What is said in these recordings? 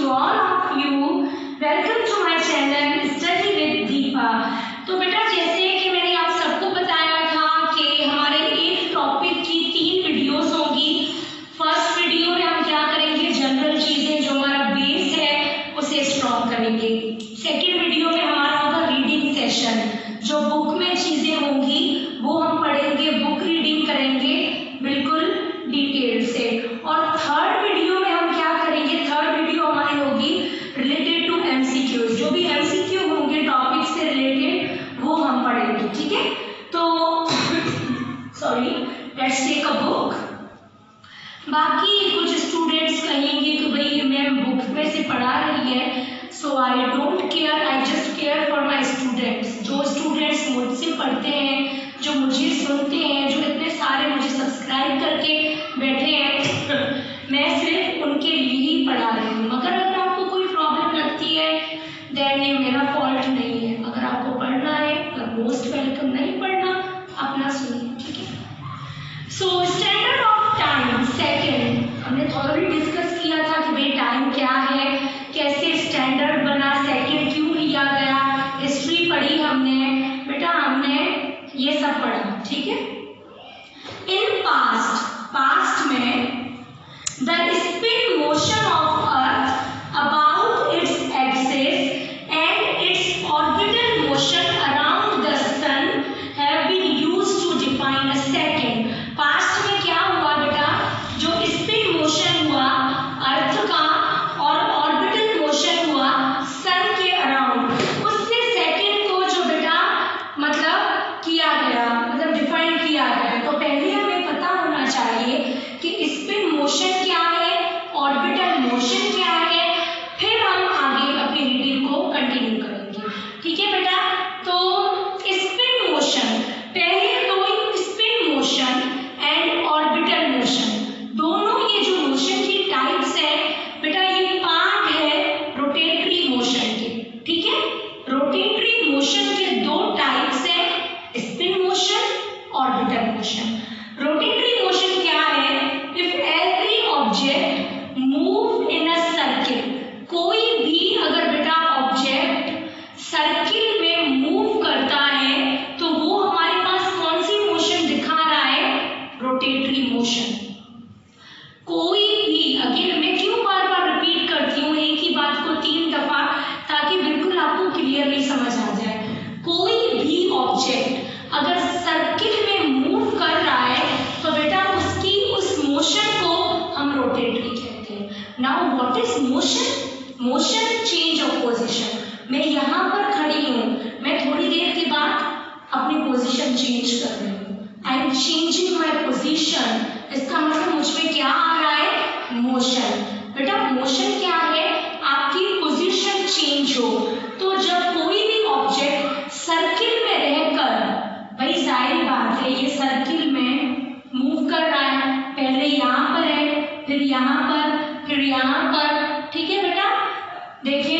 to all of you. Welcome to my channel Study with Deepa. तो बेटा जैसे कि मैंने आप सबको बताया था कि हमारे एक टॉपिक की 3 वीडियोस होंगी। फर्स्ट वीडियो में हम क्या करेंगे, जनरल चीजें जो हमारा बेस है उसे स्ट्रॉन्ग करेंगे। सेकेंड वीडियो में हमारा होगा रीडिंग सेशन, जो बुक में चीजें होंगी वो हम पढ़ेंगे, बुक रीडिंग करेंगे बिल्कुल डिटेल से। और थर्ड वीडियो में हम क्या करेंगे, थर्ड वीडियो हमारी होगी रिलेटेड टू एमसीक्यू, जो भी एमसीक्यू होंगे टॉपिक से रिलेटेड वो हम पढ़ेंगे। ठीक है, तो sorry, let's take a book. बाकी कुछ स्टूडेंट्स कहेंगे कि भाई मैम बुक में से पढ़ा रही है, so I don't care, I just care for my students. जो स्टूडेंट्स मुझसे पढ़ते हैं, जो मुझे सुनते हैं, जो इतने सारे मुझे सब्सक्राइब करके बैठे हैं, मैं सिर्फ उनके लिए ही पढ़ा रही हूँ। मगर अगर आपको कोई प्रॉब्लम लगती है देन ये मेरा फॉल्ट नहीं है। अगर आपको पढ़ना है मोस्ट वेलकम, नहीं पढ़ना अपना सुनिए। ठीक है, so standard of time second हमने थोड़ी डिस्कस किया था कि भाई टाइम क्या है, कैसे स्टैंडर्ड बना, सेकेंड क्यों लिया गया, हिस्ट्री पढ़ी हमने बेटा, हमने ये सब पढ़ा। ठीक है, इन पास्ट में the spin motion of earth about its axis and its orbital motion around the sun have been used to define a second। past में क्या हुआ बेटा, जो spin motion हुआ अर्थ का और ऑर्बिटल मोशन हुआ सन के अराउंड, उससे सेकेंड को जो बेटा मतलब किया गया, मतलब डिफाइन किया गया। तो पहले हमें पता होना चाहिए कि स्पिन मोशन क्या है, ऑर्बिटल मोशन क्या है, फिर हम आगे अपनी रीडिंग को कंटिन्यू करेंगे। ठीक है बेटा, तो स्पिन मोशन, पहले तो spin motion and orbital motion, दोनों ये जो मोशन की टाइप्स है बेटा, ये पार्ट है रोटेटरी मोशन के। ठीक है, रोटेटरी मोशन के 2 टाइप्स है, spin motion, orbital motion. Rotatory motion क्या है, if every object move in a circle, कोई भी अगर बेटा ऑब्जेक्ट सर्किल में मूव करता है तो वो हमारे पास कौन सी मोशन दिखा रहा है, रोटेटरी मोशन। कोई भी, अगेन मैं क्यों बार बार रिपीट करती हूँ एक ही बात को 3 दफा, ताकि बिल्कुल आपको क्लियरली समझ आ जाए। कोई भी ऑब्जेक्ट अगर सर्किल में मूव कर रहा है तो बेटा उसकी उस मोशन को हम रोटेटरी कहते हैं। Now what is motion? Motion change of position. मैं यहाँ पर खड़ी हूँ, मैं थोड़ी देर के बाद अपनी पोजीशन चेंज कर रही हूँ, I am changing my position. इसका मतलब मुझ में क्या आ रहा है, मोशन। बेटा मोशन क्या है, आपकी पोजीशन चेंज हो। तो जब कोई भी ऑब्जेक्ट सर्किल में रहकर, भाई जाहिर बात है ये सर्किल में मूव कर रहा है, पहले यहाँ पर है, फिर यहाँ पर, फिर यहाँ पर। ठीक है बेटा, देखिए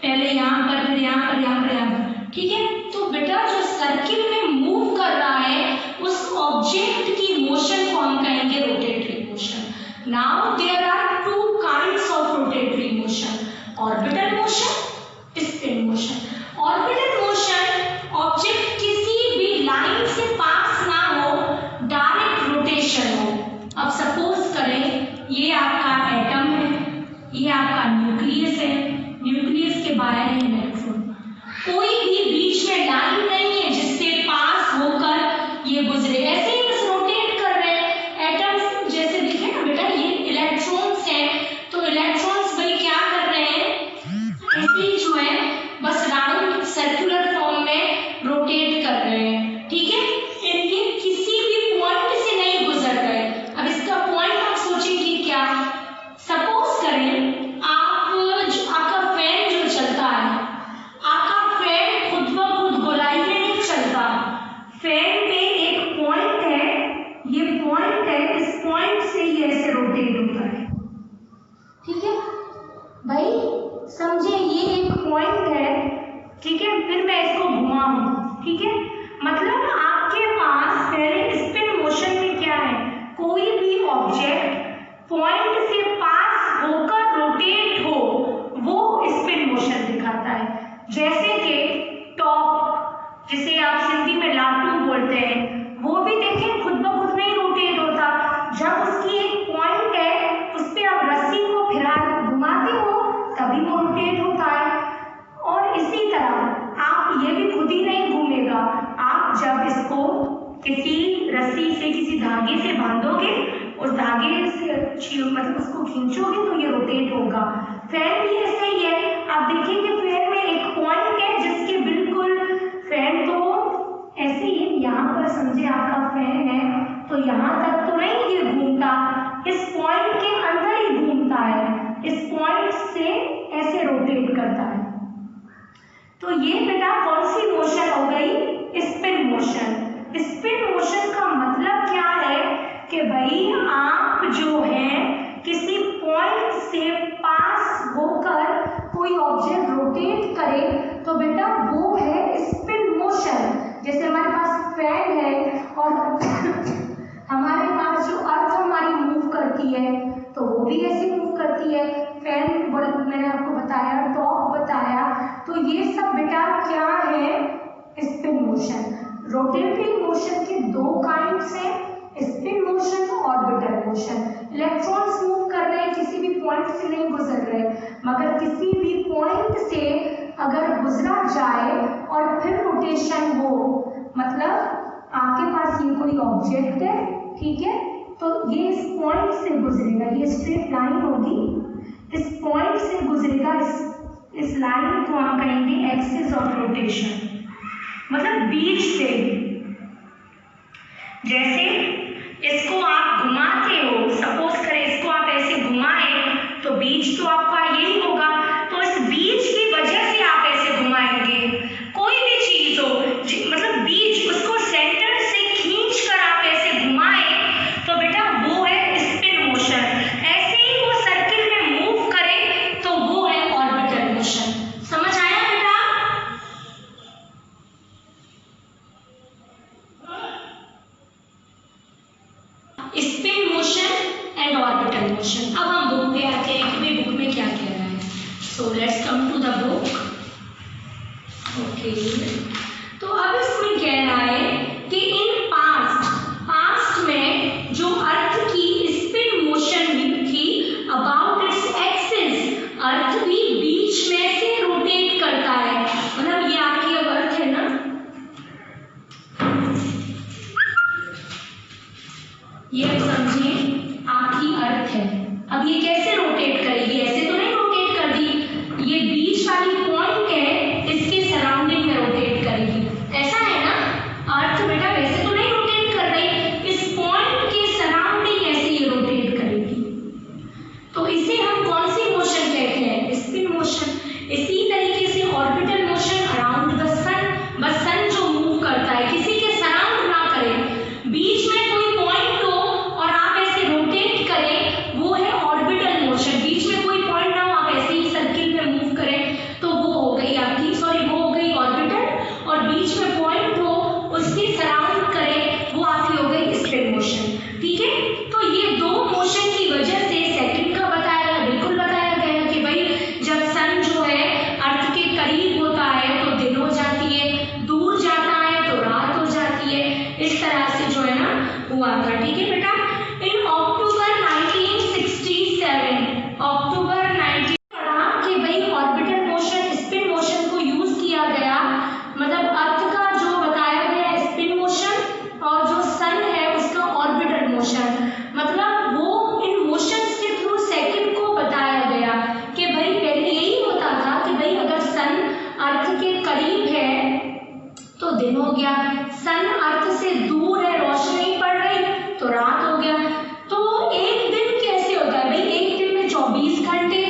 पहले यहाँ पर, फिर यहाँ पर, यहाँ पर, यहाँ पर। ठीक है, तो बेटा जो सर्किल में मूव कर रहा है उस ऑब्जेक्ट की मोशन को हम कहेंगे rotatory motion. Now there are 2 kinds of rotatory motion, orbital motion, spin motion. Orbital motion, object किसी भी लाइन से पास ना हो, डायरेक्ट रोटेशन हो। अब सपोज करें ये आपका एटम है, ये आपका न्यूक्लियस है, न्यूक्लियस के बाहर है इलेक्ट्रॉन, कोई भी बीच में लाइन नहीं है जिससे पास होकर ये गुजरे, ऐसे ही बस रोटेट कर रहे हैं। एटम्स जैसे दिखे ना बेटा, ये इलेक्ट्रॉन्स हैं, तो इलेक्ट्रॉन्स भाई क्या कर रहे हैं, ऐसे ही जो है बस राउंड सर्कुलर फॉर्म में रोटेट कर रहे हैं। ठीक है, ये किसी भी पॉइंट से नहीं गुजर रहे। अब इसका पॉइंट आप सोचेंगे क्या, सपोज करें आपका फैन जो चलता है, आपका फैन खुद ब खुद गोलाई में नहीं चलता, फैन में एक पॉइंट है, ये पॉइंट है, इस पॉइंट से ये ऐसे रोटेट होता है। ठीक है भाई, समझे, ये एक पॉइंट है। ठीक है, फिर मैं इसको घुमाऊं। ठीक है, मतलब आपके पास पहले स्पिन मोशन में क्या है, कोई भी ऑब्जेक्ट पॉइंट से पास होकर रोटेट हो, रस्सी से किसी धागे से बांधोगे, उस धागे से मतलब उसको खींचोगे तो ये रोटेट होगा। फैन भी ऐसे ही है, आप देखिए कि फैन में एक पॉइंट है जिसके बिल्कुल, फैन तो ऐसे ही यहाँ पर समझे आपका फैन है तो यहाँ तक तो नहीं ये घूमता, इस पॉइंट के अंदर ही घूमता है, इस पॉइंट से ऐसे रोटेट करता है। तो ये बेटा कौन सी मोशन हो गई? Spin motion. स्पिन मोशन का मतलब क्या है कि भाई आप जो है किसी पॉइंट से पास होकर कोई ऑब्जेक्ट रोटेट करे तो बेटा वो है स्पिन मोशन। जैसे हमारे पास फैन है और हमारे पास जो अर्थ हमारी मूव करती है तो वो भी ऐसे मूव करती है। फैन मैंने आपको बताया, टॉप बताया, तो ये सब बेटा क्या है? Spin motion. रोटेटिंग मोशन के दो काइंड्स हैं, स्पिन मोशन और ऑर्बिटल मोशन। इलेक्ट्रॉन्स मूव कर रहे हैं, किसी भी पॉइंट से नहीं गुजर रहे, मगर किसी भी पॉइंट से अगर गुजरा जाए और फिर रोटेशन हो, मतलब आपके पास ये कोई ऑब्जेक्ट है, ठीक है, तो ये इस पॉइंट से गुजरेगा, ये स्ट्रेट लाइन होगी, इस पॉइंट से गुजरेगा, इस लाइन को हम कहेंगे एक्सिस ऑफ रोटेशन, मतलब बीच से। जैसे इसको आप घुमाते हो, सपोज करें इसको आप ऐसे घुमाएं तो बीच तो आपका यही होगा, तो इस बीच की वजह से आप ऐसे घुमाएंगे। कोई भी चीज हो मतलब बीच, उसको सेंटर से खींच कर आप ऐसे घुमाएं तो बेटा वो है स्पिन मोशन। ऐसे ही वो सर्किल में मूव करे तो वो है ऑर्बिटल मोशन। समझ आया बेटा? Spin motion and orbital motion. अब हम बुक पे आते हैं कि भाई बुक में क्या कह रहा है। So let's come to the book. Okay, तो अब इसमें कह रहा है कि इन पास्ट में जो अर्थ की स्पिन मोशन थी अबाउट इट्स एक्सिस, अर्थ भी बीच में से रोटेट करता है। मतलब ये आपकी अब अर्थ है ना, ये समझिए आपकी अर्थ है। अब ये कैसे रोटेट करेगी? ऐसे तो नहीं रोटेट कर दी, ये बीच वाली पॉइंट है, इसके सराउंडिंग में रोटेट करेगी। ऐसा है ना, अर्थ बेटा वैसे तो नहीं रोटेट कर रही, इस पॉइंट के सराउंडिंग ऐसे ये रोटेट करेगी। तो इसे हम कौन सी मोशन कहते हैं? Spin motion. इसी तरीके से ऑर्बिटल मोशन अराउंड द सन, बस सन जो मूव करता है, किसी के सराउंड ना करे, बीच में कोई पॉइंट हो और आप ऐसे रोटेट करें, वो है ऑर्बिटल मोशन। बीच में कोई पॉइंट ना हो, आप ऐसे ही सर्किल में मूव करें तो वो हो गई आपकी, वो हो गई ऑर्बिटल, और बीच में पॉइंट हो उसके सराउंड करें, वो आपकी हो गई स्पिन मोशन। ठीक है, तो ये दो मोशन की वजह से सेकंड का बताया गया, बिल्कुल बताया गया कि भाई जब सन जो है अर्थ के करीब होता है तो दिन हो जाती है, दूर जाता है तो रात हो जाती है, इस तरह से जो है ना हुआ था। ठीक है बेटा, इन अक्टूबर 1967, अक्टूबर 19 पढ़ा कि भाई ऑर्बिटल मोशन, स्पिन मोशन को यूज किया गया, मतलब अर्थ का जो बताया गया स्पिन मोशन और जो सन है उसका ऑर्बिटल मोशन, मतलब वो इन मोशंस के थ्रू सेकंड को बताया गया कि भाई पहले यही होता था कि भाई अगर सन अर्थ के करीब है तो दिन हो गया, सन अर्थ से दूर है, रोशनी पड़ रही तो रात हो गया। तो एक दिन कैसे होता है भाई? एक दिन में 24 घंटे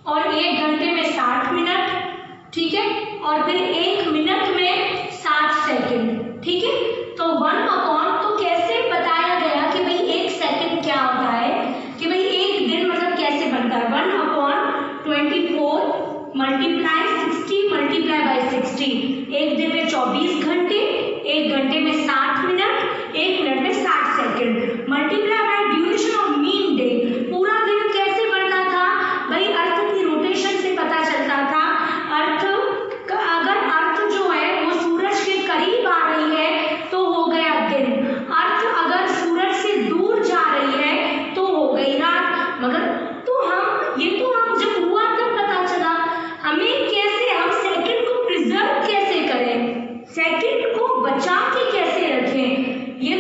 और 1 घंटे में 60 मिनट, ठीक है, और फिर 1 मिनट में 60 सेकंड। ठीक है, तो 1/, तो कैसे बताया गया कि भाई 1 सेकंड क्या होता है, कि भाई एक दिन मतलब कैसे बनता है? 1/24 मल्टीप्लाई 60 मल्टीप्लाई बाय 60। एक दिन में 24 घंटे, 1 घंटे में 60 मिनट, 1 मिनट में 60 second, multiply by duration of mean day. पूरा दिन कैसे बनता था भाई? अर्थ की रोटेशन से पता चलता था। अर्थ अगर अर्थ जो है वो सूरज के करीब आ रही है तो हो गया दिन, अर्थ अगर सूरज से दूर जा रही है तो हो गई रात। मगर तो हम जब हुआ तब पता चला, हमें कैसे, हम सेकंड को प्रिजर्व कैसे करें, सेकंड को बचा के कैसे रखें, ये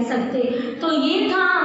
सकते। तो ये था